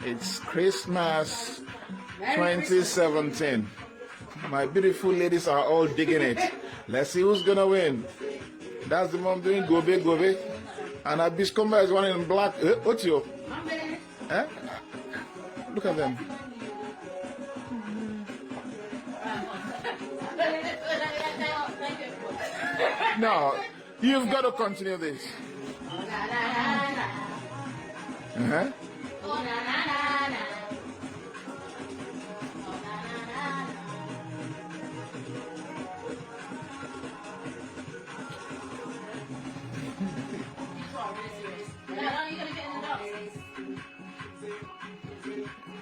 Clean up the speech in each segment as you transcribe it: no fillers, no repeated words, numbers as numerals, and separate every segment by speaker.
Speaker 1: It's Christmas 2017. My beautiful ladies are all digging it. Let's see who's gonna win. That's the mom doing gobe gobe. And Abiscomba is one in black. What's your? Eh? Look at them. No, you've got to continue this. Uh-huh.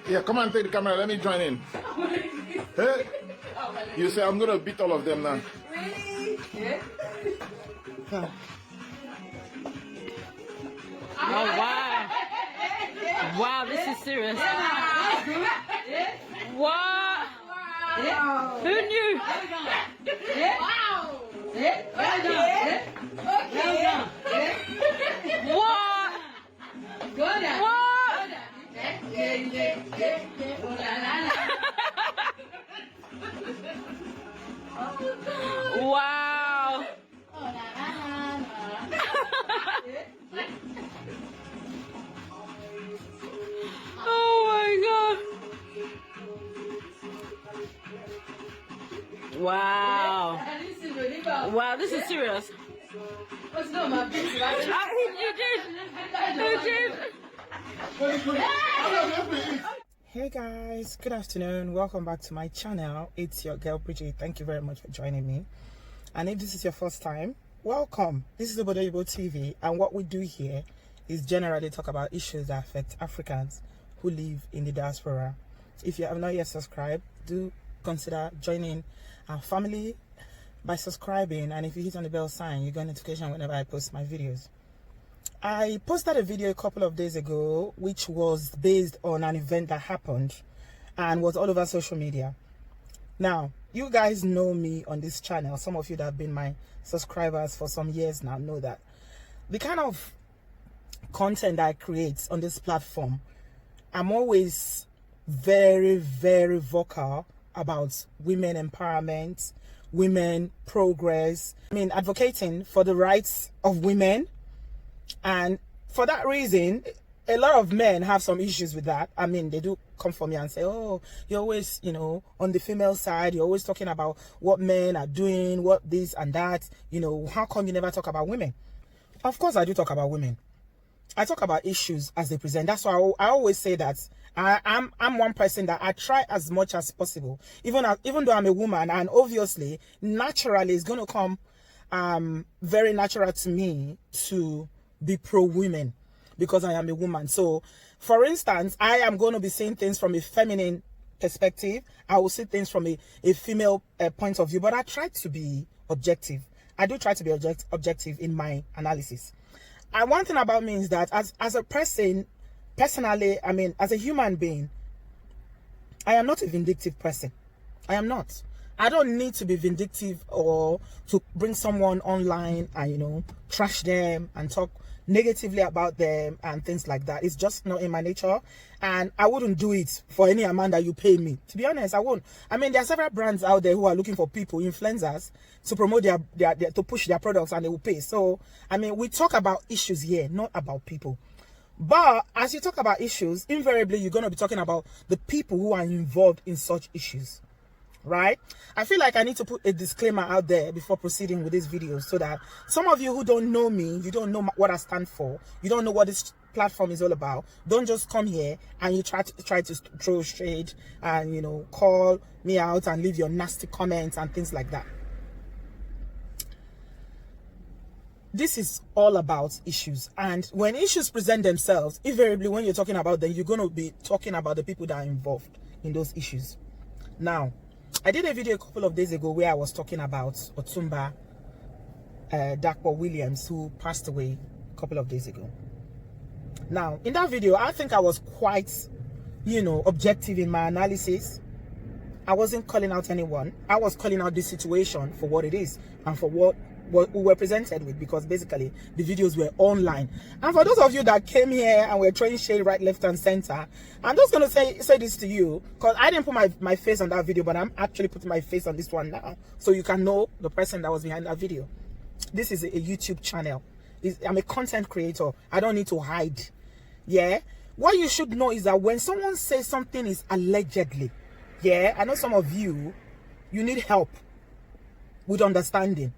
Speaker 1: Yeah, come and take the camera. Let me join in. Hey, you say I'm gonna beat all of them now.
Speaker 2: Really? Yeah.
Speaker 3: Oh wow! Wow, this is serious. What? Who knew?
Speaker 2: Wow.
Speaker 3: What?
Speaker 2: What?
Speaker 3: Wow! Oh my god! Wow! Wow, this is serious. You did.
Speaker 4: Hey guys, good afternoon. Welcome back to my channel. It's your girl Bridget. Thank you very much for joining me. And if this is your first time, welcome. This is Obodo TV, and what we do here is generally talk about issues that affect Africans who live in the diaspora. If you have not yet subscribed, do consider joining our family by subscribing, and if you hit on the bell sign, you get notification whenever I post my videos. I posted a video a couple of days ago which was based on an event that happened and was all over social media. Now, you guys know me on this channel. Some of you that have been my subscribers for some years now know that the kind of content that I create on this platform, I'm always very, very vocal about women empowerment, women progress. I mean, advocating for the rights of women. And for that reason, a lot of men have some issues with that. I mean, they do come for me and say, oh, you're always, on the female side, you're always talking about what men are doing, what this and that. How come you never talk about women? Of course, I do talk about women. I talk about issues as they present. That's why I always say that I'm one person that I try as much as possible, even though I'm a woman, and obviously, naturally, it's going to come very natural to me to be pro-women because I am a woman. So, for instance, I am going to be saying things from a feminine perspective. I will say things from a female point of view, but I try to be objective. I do try to be objective in my analysis. And one thing about me is that as a person, personally, I mean, as a human being, I am not a vindictive person. I am not. I don't need to be vindictive or to bring someone online and, trash them and talk negatively about them and things like that. It's just not in my nature, and I wouldn't do it for any amount that you pay me. To be honest, I won't. I mean, there are several brands out there who are looking for people, influencers, to promote their to push their products, and they will pay. So, I mean, we talk about issues here, not about people. But as you talk about issues, invariably you're going to be talking about the people who are involved in such issues. Right? I feel like I need to put a disclaimer out there before proceeding with this video, so that some of you who don't know me, you don't know what I stand for, you don't know what this platform is all about, don't just come here and you try to throw shade and call me out and leave your nasty comments and things like that. This is all about issues, and when issues present themselves, invariably when you're talking about them, you're going to be talking about the people that are involved in those issues. Now, I did a video a couple of days ago where I was talking about Otunba, Dapo Williams, who passed away a couple of days ago. Now, in that video, I think I was quite, objective in my analysis. I wasn't calling out anyone. I was calling out this situation for what it is and for what we were presented with, because basically the videos were online. And for those of you that came here and were throwing shade right, left, and center, I'm just gonna say this to you, because I didn't put my face on that video, but I'm actually putting my face on this one now, so you can know the person that was behind that video. This is a YouTube channel. I'm a content creator. I don't need to hide. Yeah. What you should know is that when someone says something is allegedly, yeah, I know some of you need help with understanding.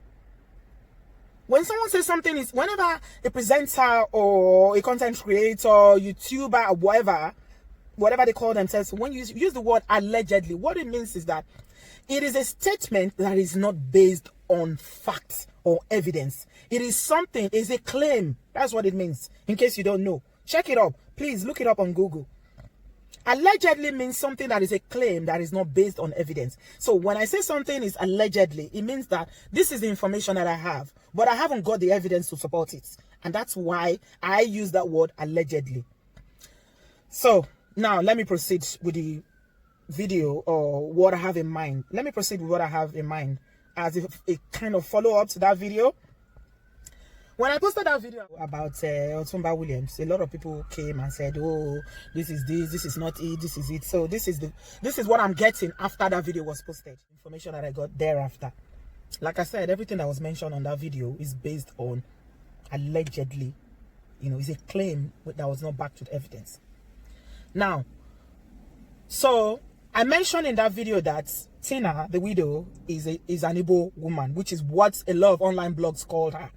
Speaker 4: When someone says something is, whenever a presenter or a content creator, YouTuber, or whatever they call themselves, when you use the word allegedly, what it means is that it is a statement that is not based on facts or evidence. It is something, it's a claim. That's what it means. In case you don't know, check it up. Please look it up on Google. Allegedly means something that is a claim that is not based on evidence. So when I say something is allegedly, it means that this is the information that I have, but I haven't got the evidence to support it. And that's why I use that word allegedly. So now let me proceed with the video, or what I have in mind. Let me proceed with what I have in mind as if a kind of follow-up to that video. When I posted that video about Otunba Williams, a lot of people came and said, "Oh, this is not it, this is it." So this is what I'm getting after that video was posted. Information that I got thereafter. Like I said, everything that was mentioned on that video is based on allegedly. You know, it's a claim that was not backed with evidence. Now, so I mentioned in that video that Tina, the widow, is an Igbo woman, which is what a lot of online blogs called her.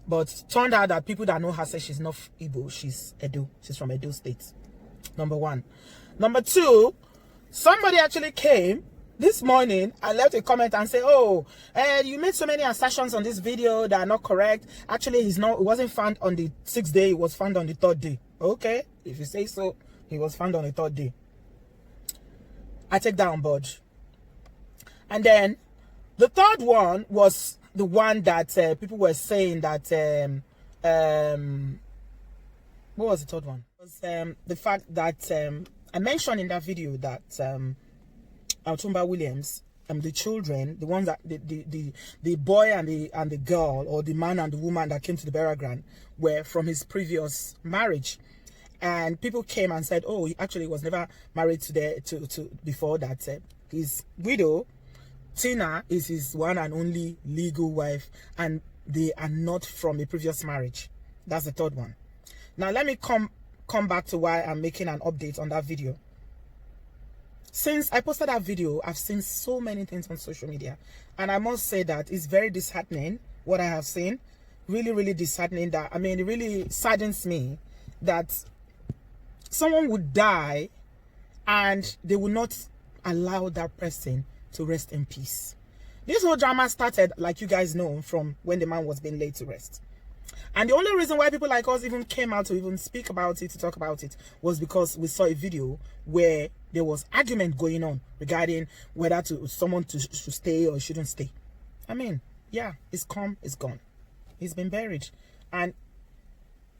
Speaker 4: But turned out that people that know her say she's not Igbo, she's Edo. She's from Edo State. Number one. Number two, somebody actually came this morning and left a comment and said, "Oh, you made so many assertions on this video that are not correct. Actually, it wasn't found on the 6th day, it was found on the 3rd day." Okay, if you say so, it was found on the 3rd day. I take that on board. And then the third one was the one that people were saying that what was the third one? It was the fact that I mentioned in that video that Otunba Williams, the children, the ones that the boy and the girl, or the man and the woman that came to the burial ground, were from his previous marriage. And people came and said, "Oh, he actually was never married to before that. His widow, Tina, is his one and only legal wife, and they are not from a previous marriage." That's the third one. Now let me come back to why I'm making an update on that video. Since I posted that video, I've seen so many things on social media, and I must say that it's very disheartening what I have seen. Really, really disheartening. That, I mean, it really saddens me that someone would die and they will not allow that person to rest in peace. This whole drama started, like you guys know, from when the man was being laid to rest. And the only reason why people like us even came out to even speak about it, to talk about it, was because we saw a video where there was argument going on regarding whether someone should stay or shouldn't stay. I mean, yeah, it's come, it's gone. He's been buried. And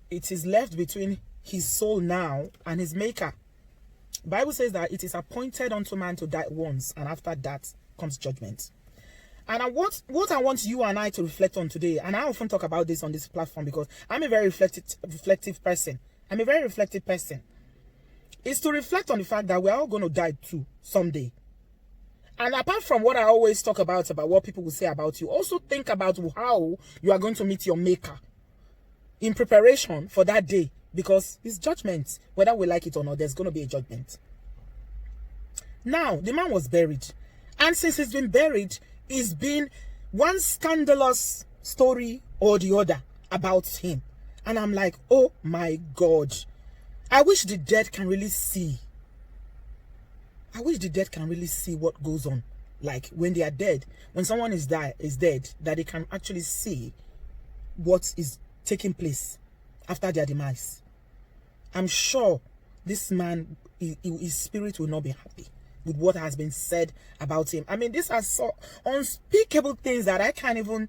Speaker 4: it is left between his soul now and his maker. The Bible says that it is appointed unto man to die once, and after that comes judgment. And what I want you and I to reflect on today, and I often talk about this on this platform because I'm a very reflective person. I'm a very reflective person. Is to reflect on the fact that we're all going to die too someday. And apart from what I always talk about what people will say about you, also think about how you are going to meet your maker in preparation for that day. Because it's judgment. Whether we like it or not, there's going to be a judgment. Now, the man was buried. And since he's been buried, it's been one scandalous story or the other about him. And I'm like, oh my God. I wish the dead can really see. I wish the dead can really see what goes on. Like when they are dead, when someone is dead, that they can actually see what is taking place after their demise. I'm sure this man, his spirit will not be happy with what has been said about him. I mean, these are so unspeakable things that I can't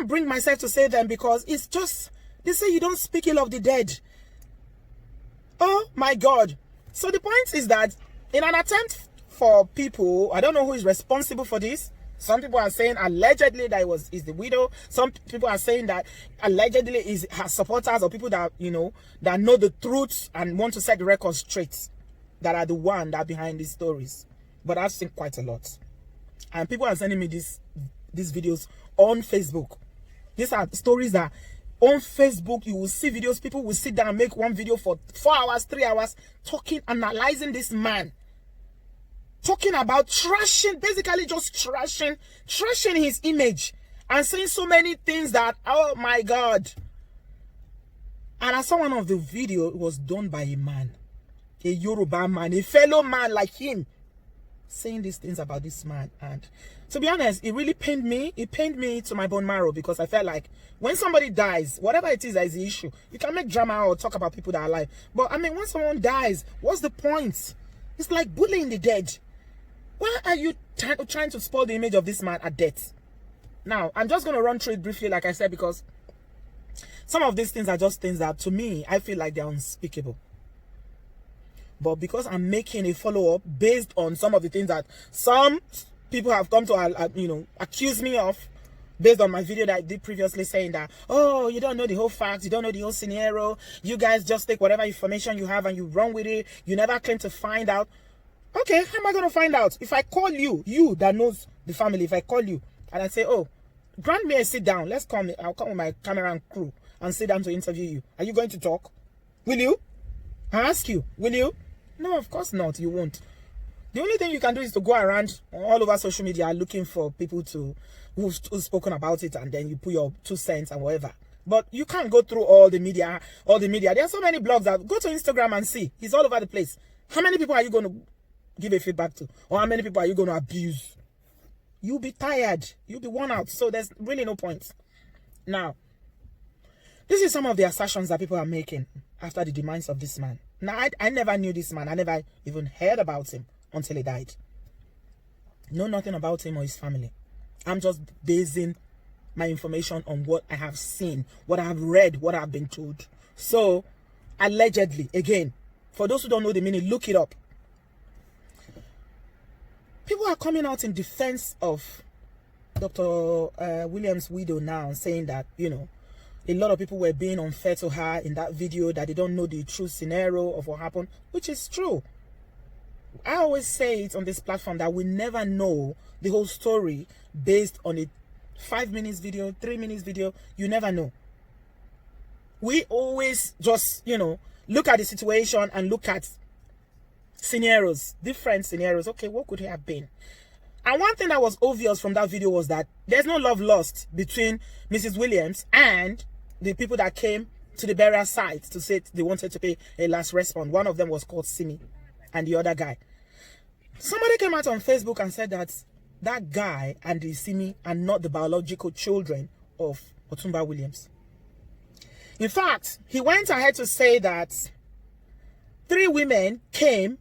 Speaker 4: bring myself to say them, because it's just, they say you don't speak ill of the dead. Oh my God. So the point is that in an attempt for people, I don't know who is responsible for this, Some people are saying allegedly that is the widow. Some people are saying that allegedly is her supporters or people that, you know, that know the truth and want to set the record straight, that are the one that are behind these stories. But I've seen quite a lot. And people are sending me these videos on Facebook. These are stories that on Facebook you will see videos. People will sit down and make one video for 4 hours, 3 hours, talking, analyzing this man. Talking about trashing, basically just trashing his image. And saying so many things that, oh my God. And I saw one of the video, it was done by a man. A Yoruba man, a fellow man like him. Saying these things about this man. And to be honest, it really pained me. It pained me to my bone marrow, because I felt like when somebody dies, whatever it is that is the issue, you can make drama or talk about people that are alive. But I mean, when someone dies, what's the point? It's like bullying the dead. Why are you trying to spoil the image of this man at death? Now, I'm just going to run through it briefly, like I said, because some of these things are just things that, to me, I feel like they're unspeakable. But because I'm making a follow-up based on some of the things that some people have come to, you know, accuse me of, based on my video that I did previously, saying that, oh, you don't know the whole facts, you don't know the whole scenario, you guys just take whatever information you have and you run with it, you never claim to find out. Okay, how am I going to find out? If I call you that knows the family, if I call you and I say, oh, grant me a sit down, let's come, I'll come with my camera and crew and sit down to interview you. Are you going to talk? Will you? I ask you, will you? No, of course not, you won't. The only thing you can do is to go around all over social media looking for people who've spoken about it, and then you put your 2 cents and whatever. But you can't go through all the media. There are so many blogs that go to Instagram and see. It's all over the place. How many people are you going to give a feedback to? Or how many people are you going to abuse? You'll be tired. You'll be worn out. So there's really no point. Now, this is some of the assertions that people are making after the demise of this man. Now, I never knew this man. I never even heard about him until he died. Know nothing about him or his family. I'm just basing my information on what I have seen, what I have read, what I've been told. So, allegedly, again, for those who don't know the meaning, look it up. People are coming out in defense of Dr. Williams' widow now, saying that, you know, a lot of people were being unfair to her in that video, that they don't know the true scenario of what happened, which is true. I always say it on this platform that we never know the whole story based on a 5 minutes video, 3 minutes video. You never know. We always just, you know, look at the situation and look at scenarios, different scenarios. Okay, what could it have been? And one thing that was obvious from that video was that there's no love lost between Mrs. Williams and the people that came to the burial site to say they wanted to pay a last response. One of them was called Simi, and the other guy. Somebody came out on Facebook and said that that guy and the Simi are not the biological children of Otunba Williams. In fact, he went ahead to say that 3 women came.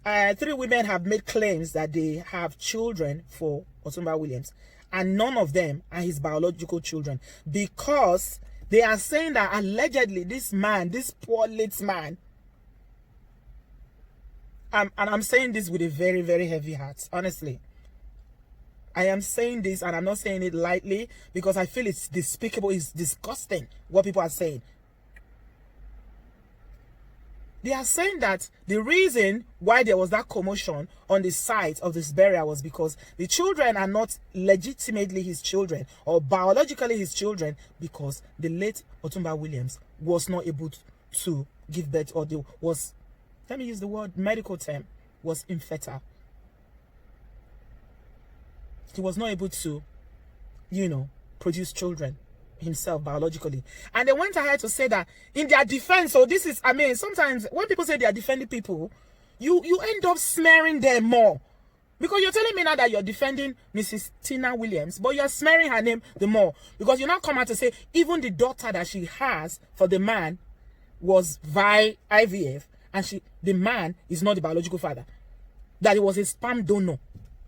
Speaker 4: 3 women have made claims that they have children for Otunba Williams, and none of them are his biological children, because they are saying that allegedly this man, this poor late man, and I'm saying this with a very, very heavy heart, honestly. I am saying this, and I'm not saying it lightly, because I feel it's despicable, it's disgusting what people are saying. They are saying that the reason why there was that commotion on the site of this burial was because the children are not legitimately his children or biologically his children, because the late Otunba Williams was not able to give birth, or was, let me use the word, medical term, was infertile. He was not able to, you know, produce children himself biologically. And they went ahead to say that in their defense, so this is, I mean, sometimes when people say they are defending people, you end up smearing them more. Because you're telling me now that you're defending Mrs. Tina Williams, but you're smearing her name the more. Because you now come out to say even the daughter that she has for the man was via IVF, and the man is not the biological father. That it was a sperm donor.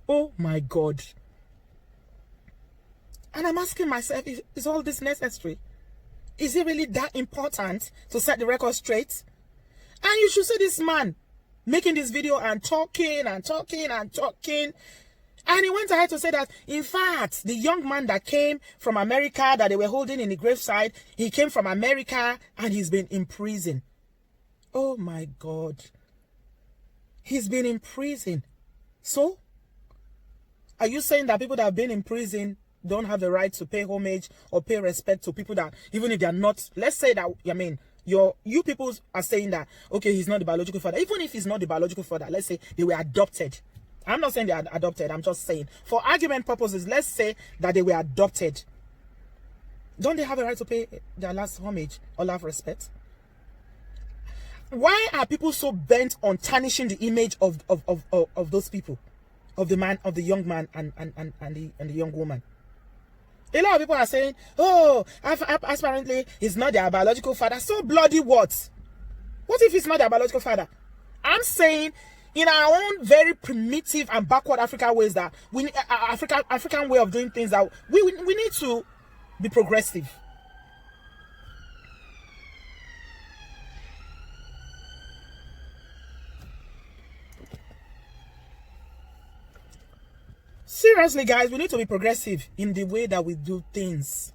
Speaker 4: Oh my God. And I'm asking myself, is all this necessary? Is it really that important to set the record straight? And you should see this man making this video and talking and talking and talking. And he went ahead to say that, in fact, the young man that came from America that they were holding in the graveside, he came from America and he's been in prison. Oh my God. He's been in prison. So, are you saying that people that have been in prison don't have the right to pay homage or pay respect to people that, even if they are not, let's say that, I mean, you people are saying that, okay, he's not the biological father. Even if he's not the biological father, let's say they were adopted. I'm not saying they are adopted. I'm just saying, for argument purposes, let's say that they were adopted. Don't they have a right to pay their last homage or last respect? Why are people so bent on tarnishing the image of those people, of the man, of the young man and the young woman? A lot of people are saying, oh, apparently he's not their biological father. So bloody what? What if he's not their biological father? I'm saying, in our own very primitive and backward African ways, that we African way of doing things, that we need to be progressive. Seriously, guys, we need to be progressive in the way that we do things.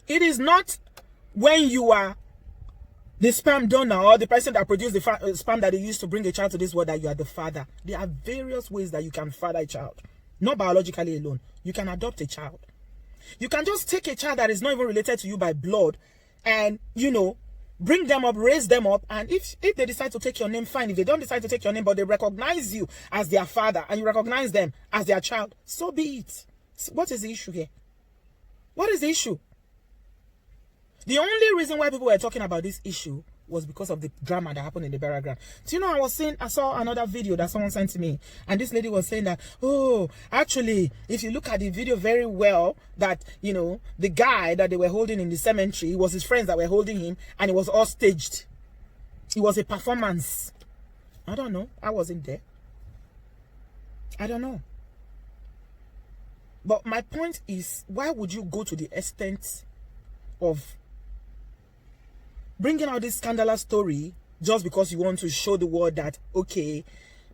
Speaker 4: It is not when you are the sperm donor or the person that produced the sperm that they used to bring a child to this world that you are the father. There are various ways that you can father a child. Not biologically alone. You can adopt a child. You can just take a child that is not even related to you by blood and, you know, bring them up, raise them up, and if they decide to take your name, fine. If they don't decide to take your name, but they recognize you as their father and you recognize them as their child, so be it. What is the issue here? What is the issue? The only reason why people were talking about this issue was because of the drama that happened in the burial ground. Do you know, I saw another video that someone sent to me, and this lady was saying that, oh, actually, if you look at the video very well, that, you know, the guy that they were holding in the cemetery, it was his friends that were holding him, and it was all staged. It was a performance. I don't know. I wasn't there. I don't know. But my point is, why would you go to the extent of bringing out this scandalous story just because you want to show the world that, okay,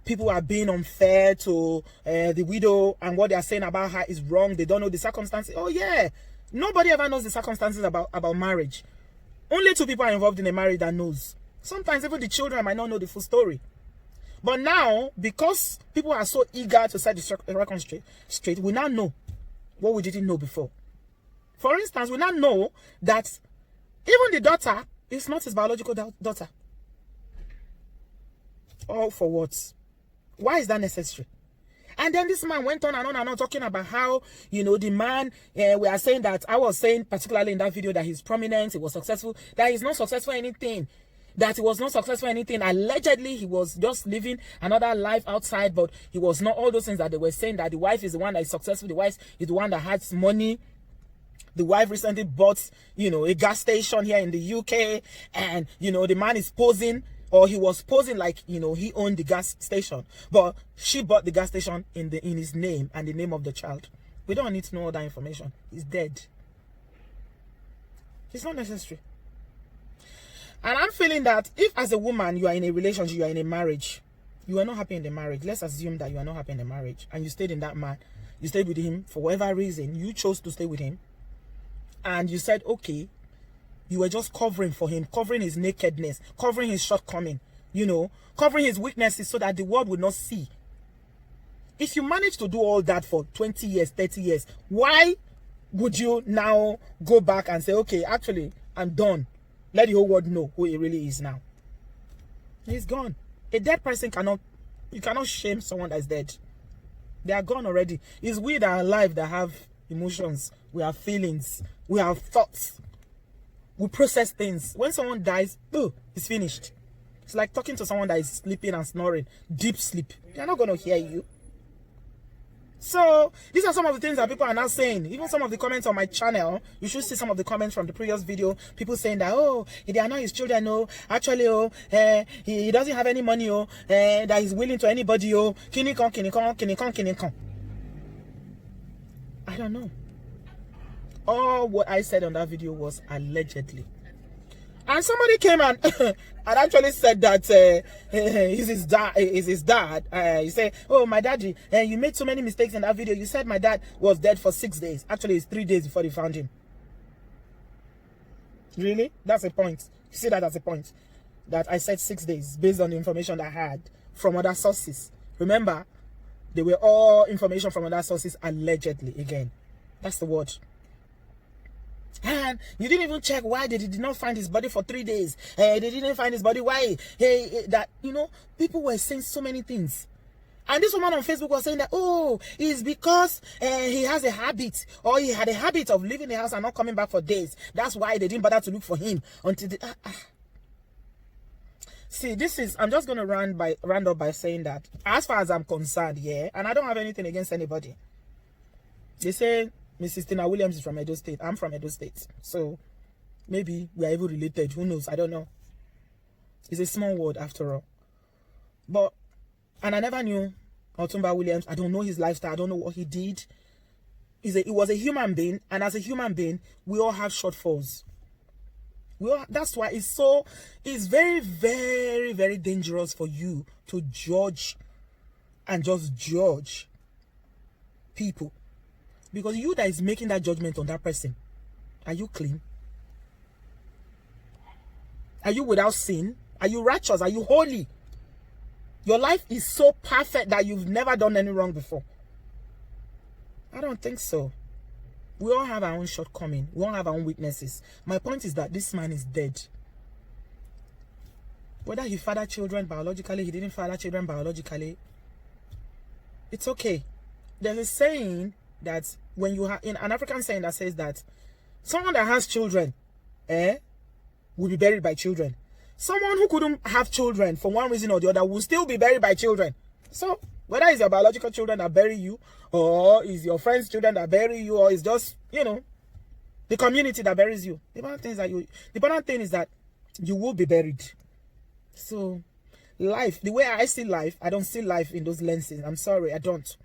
Speaker 4: people are being unfair to the widow, and what they are saying about her is wrong. They don't know the circumstances. Oh yeah, nobody ever knows the circumstances about marriage. Only two people are involved in a marriage that knows. Sometimes even the children might not know the full story. But now, because people are so eager to set the record straight, we now know what we didn't know before. For instance, we now know that even the daughter is not his biological daughter. All for what? Why is that necessary? And then this man went on and on and on talking about how, you know, the man, we are saying that, I was saying particularly in that video that he's prominent, he was successful, that he's not successful in anything. That he was not successful in anything. Allegedly, he was just living another life outside, but he was not all those things that they were saying, that the wife is the one that is successful, the wife is the one that has money. The wife recently bought, you know, a gas station here in the UK, and, you know, the man is posing, or he was posing like, you know, he owned the gas station, but she bought the gas station in his name and the name of the child. We don't need to know all that information. He's dead. It's not necessary. And I'm feeling that if as a woman you are in a relationship, you are in a marriage, you are not happy in the marriage. Let's assume that you are not happy in the marriage and you stayed in that man, you stayed with him for whatever reason, you chose to stay with him. And you said, okay, you were just covering for him, covering his nakedness, covering his shortcoming, you know, covering his weaknesses so that the world would not see. If you manage to do all that for 20 years, 30 years, why would you now go back and say, okay, actually, I'm done. Let the whole world know who he really is now. He's gone. A dead person you cannot shame someone that's dead. They are gone already. It's we that are alive that have emotions, we have feelings, we have thoughts, we process things. When someone dies, oh, it's finished. It's like talking to someone that is sleeping and snoring, deep sleep. They're not going to hear you. So these are some of the things that people are now saying. Even some of the comments on my channel, you should see some of the comments from the previous video. People saying that, oh, they are not his children, oh, actually, oh, he doesn't have any money, oh, that he's willing to anybody, oh, kinikon. I don't know. All what I said on that video was allegedly. And somebody came and and actually said that is his dad. He said, "Oh, my daddy, you made so many mistakes in that video. You said my dad was dead for 6 days. Actually, it's 3 days before they found him." Really? That's a point. You see that as a point? That I said 6 days based on the information I had from other sources. Remember, they were all information from other sources allegedly. Again, that's the word. And you didn't even check why they did not find his body for 3 days. They didn't find his body. Why? That, you know, people were saying so many things. And this woman on Facebook was saying that, oh, it's because he has a habit, or he had a habit of leaving the house and not coming back for days. That's why they didn't bother to look for him until the... See, this is... I'm just going to round up by saying that, as far as I'm concerned, yeah, and I don't have anything against anybody. They say Mrs. Tina Williams is from Edo State. I'm from Edo State. So, maybe we are even related. Who knows? I don't know. It's a small world after all. But... And I never knew Otunba Williams. I don't know his lifestyle. I don't know what he did. He was a human being. And as a human being, we all have shortfalls. That's why it's very, very, very dangerous for you to judge and just judge people. Because you that is making that judgment on that person, are you clean? Are you without sin? Are you righteous? Are you holy? Your life is so perfect that you've never done any wrong before. I don't think so. We all have our own shortcomings. We all have our own weaknesses. My point is that this man is dead. Whether he fathered children biologically, he didn't father children biologically, it's okay. There's a saying that when you have, in an African saying that says that someone that has children, will be buried by children. Someone who couldn't have children for one reason or the other will still be buried by children. So, whether it's your biological children that bury you, or is your friend's children that bury you, or it's just, you know, the community that buries you. The important thing is that you will be buried. So, life, the way I see life, I don't see life in those lenses. I'm sorry, I don't.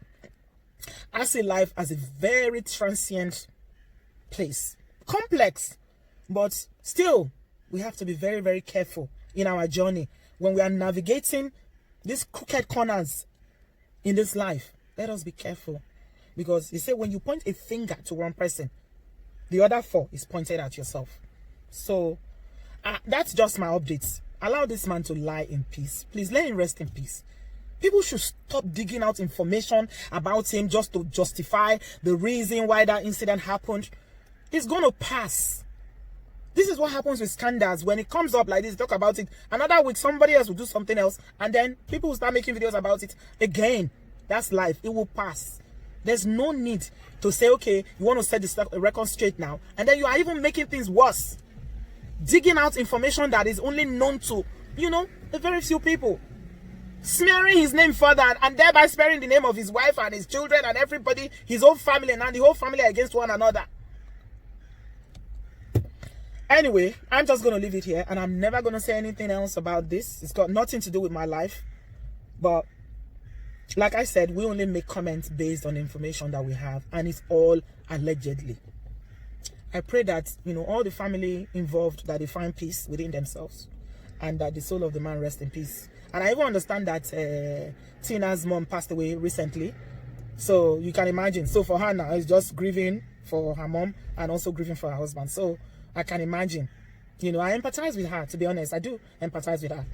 Speaker 4: I see life as a very transient place. Complex, but still, we have to be very, very careful in our journey when we are navigating these crooked corners in this life. Let us be careful, because they say when you point a finger to one person, the other 4 is pointed at yourself. So that's just my updates. Allow this man to lie in peace. Please let him rest in peace. People should stop digging out information about him just to justify the reason why that incident happened. It's going to pass. This is what happens with scandals. When it comes up like this, talk about it. Another week, somebody else will do something else. And then people will start making videos about it again. That's life. It will pass. There's no need to say, okay, you want to set the record straight now. And then you are even making things worse. Digging out information that is only known to, you know, a very few people. Smearing his name further and thereby sparing the name of his wife and his children and everybody, his whole family, and the whole family against one another. Anyway, I'm just going to leave it here, and I'm never going to say anything else about this. It's got nothing to do with my life. But like I said, we only make comments based on information that we have, and it's all allegedly. I pray that, you know, all the family involved, that they find peace within themselves, and that the soul of the man rest in peace. And I even understand that Tina's mom passed away recently. So you can imagine. So for her now, it's just grieving for her mom and also grieving for her husband. So I can imagine. You know, I empathize with her, to be honest. I do empathize with her.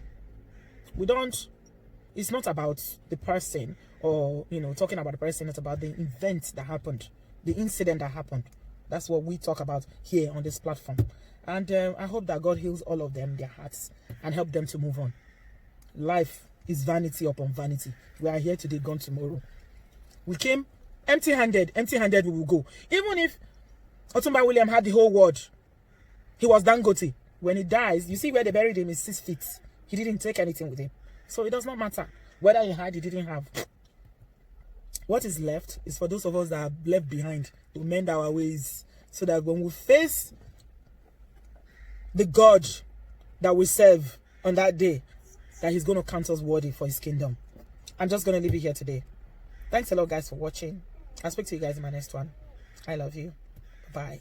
Speaker 4: It's not about the person or, you know, talking about the person. It's about the event that happened, the incident that happened. That's what we talk about here on this platform. And I hope that God heals all of them, their hearts, and help them to move on. Life is vanity upon vanity. We are here today, gone tomorrow. We came empty-handed. Empty-handed we will go. Even if Otunba William had the whole world, he was Dangote. When he dies, you see where they buried him is 6 feet. He didn't take anything with him. So it does not matter whether he had, he didn't have. What is left is for those of us that are left behind to mend our ways, so that when we face the God that we serve on that day, that he's going to count us worthy for his kingdom. I'm just going to leave it here today. Thanks a lot, guys, for watching. I'll speak to you guys in my next one. I love you. Bye.